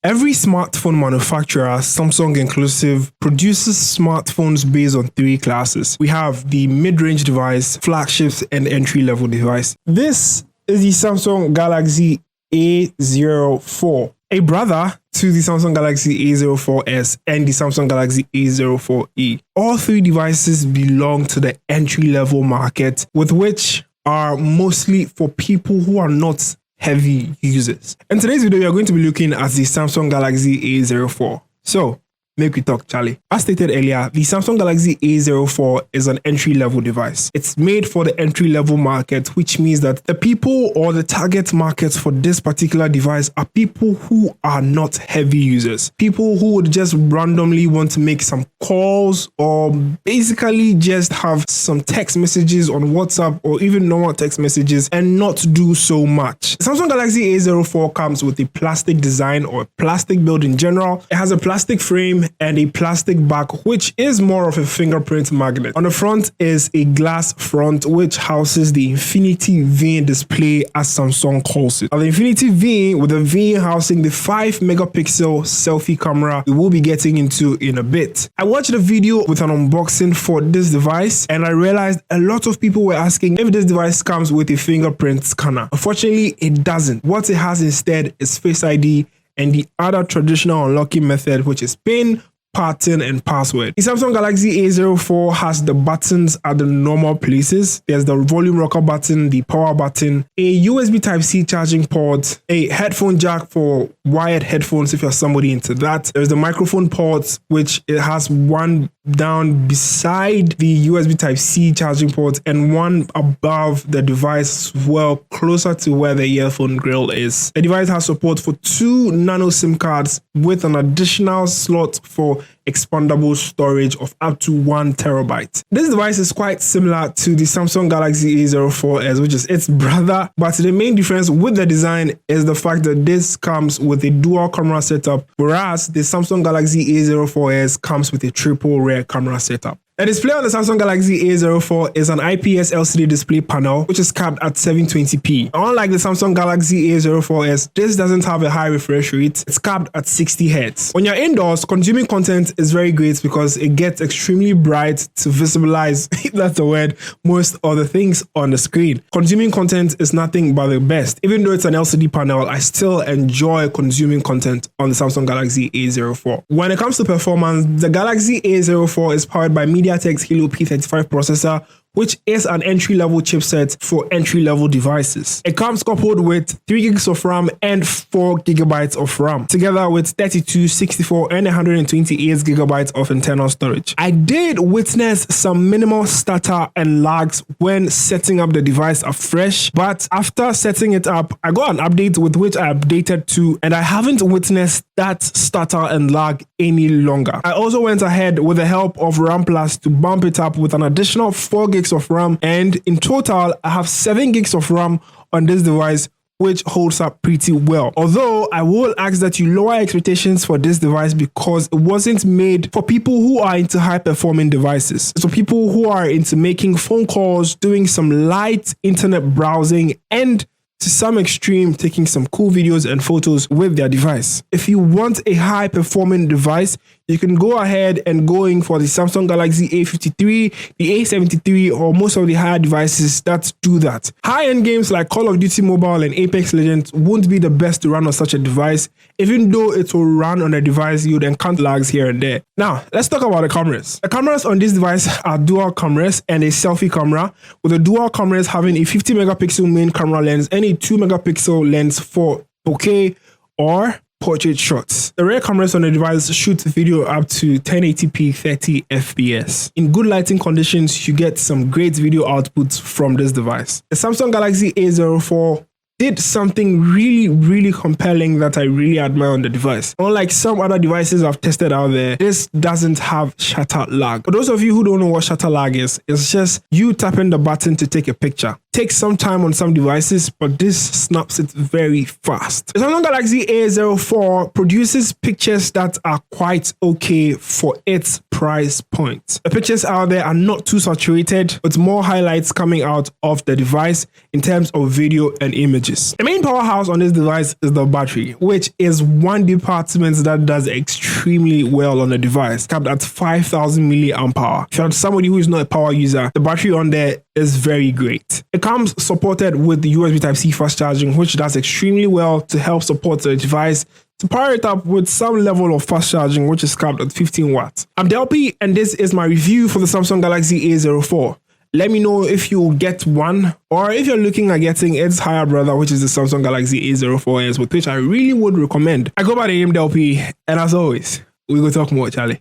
Every smartphone manufacturer, Samsung inclusive, produces smartphones based on three classes. We have the mid-range device, flagships, and entry-level device. This is the Samsung Galaxy A04, a brother to the Samsung Galaxy A04s and the Samsung Galaxy A04e. All three devices belong to the entry-level market, with which are mostly for people who are not heavy users. In today's video, we are going to be looking at the Samsung Galaxy A04. So, make we talk, Charlie. As stated earlier, the Samsung Galaxy A04 is an entry-level device. It's made for the entry-level market, which means that the people or the target market for this particular device are people who are not heavy users. People who would just randomly want to make some calls or basically just have some text messages on WhatsApp or even normal text messages and not do so much. The Samsung Galaxy A04 comes with a plastic design or a plastic build in general. It has a plastic frame and a plastic back, which is more of a fingerprint magnet. On the front is a glass front which houses the Infinity V display, as Samsung calls it. Now, the Infinity V, with the V housing the 5 megapixel selfie camera we will be getting into in a bit. I watched a video with an unboxing for this device and I realized a lot of people were asking if this device comes with a fingerprint scanner. Unfortunately, it doesn't. What it has instead is Face ID and the other traditional unlocking method, which is PIN, pattern, and password. The Samsung Galaxy A04 has the buttons at the normal places. There's the volume rocker button, the power button, a USB Type-C charging port, a headphone jack for wired headphones if you're somebody into that. There's the microphone port, which it has one down beside the USB Type-C charging port and one above the device as well, closer to where the earphone grill is. The device has support for 2 nano SIM cards with an additional slot for expandable storage of up to 1 terabyte. This device is quite similar to the Samsung Galaxy A04s, which is its brother, but the main difference with the design is the fact that this comes with a dual camera setup, whereas the Samsung Galaxy A04s comes with a triple rear camera setup. The display on the Samsung Galaxy A04 is an IPS LCD display panel, which is capped at 720p. Unlike the Samsung Galaxy A04s, this doesn't have a high refresh rate. It's capped at 60 Hz. When you're indoors, consuming content is very great because it gets extremely bright to visibilize, if that's the word, most of the things on the screen. Consuming content is nothing but the best. Even though it's an LCD panel, I still enjoy consuming content on the Samsung Galaxy A04. When it comes to performance, the Galaxy A04 is powered by MediaTek's Helio P35 processor, which is an entry-level chipset for entry-level devices. It comes coupled with 3 gigs of RAM and 4 gigabytes of RAM, together with 32, 64, and 128 gigabytes of internal storage. I did witness some minimal stutter and lags when setting up the device afresh, but after setting it up, I got an update with which I updated to, and I haven't witnessed that stutter and lag any longer. I also went ahead with the help of RAM Plus to bump it up with an additional 4 gigs of RAM, and in total I have 7 gigs of RAM on this device, which holds up pretty well. Although I will ask that you lower expectations for this device because it wasn't made for people who are into high performing devices. So people who are into making phone calls, doing some light internet browsing, and to some extreme taking some cool videos and photos with their device. If you want a high performing device, you can go ahead and going for the Samsung Galaxy A53, the A73, or most of the higher devices that do that. High-end games like Call of Duty Mobile and Apex Legends won't be the best to run on such a device. Even though it will run on a device, you'd encounter lags here and there. Now, let's talk about the cameras. The cameras on this device are dual cameras and a selfie camera, with the dual cameras having a 50 megapixel main camera lens and a 2 megapixel lens for bokeh or portrait shots. The rear cameras on the device shoot video up to 1080p 30 fps. In good lighting conditions, you get some great video outputs from this device. The Samsung Galaxy A04 did something really compelling that I really admire on the device. Unlike some other devices I've tested out there, this doesn't have shutter lag. For those of you who don't know what shutter lag is, it's just you tapping the button to take a picture. Takes some time on some devices, but this snaps it very fast. The Samsung Galaxy A04 produces pictures that are quite okay for its price point. The pictures out there are not too saturated, with more highlights coming out of the device in terms of video and images. The main powerhouse on this device is the battery, which is one department that does extremely well on the device, capped at 5,000 milliamp hour. If you're somebody who is not a power user, the battery on there is very great. It comes supported with the USB Type-C fast charging, which does extremely well to help support the device to power it up with some level of fast charging, which is capped at 15 watts. I'm DELPPY, and this is my review for the Samsung Galaxy A04. Let me know if you get one, or if you're looking at getting its higher brother, which is the Samsung Galaxy A04s, which I really would recommend. I go by the name DELPPY, and as always, we go talk more, Charlie.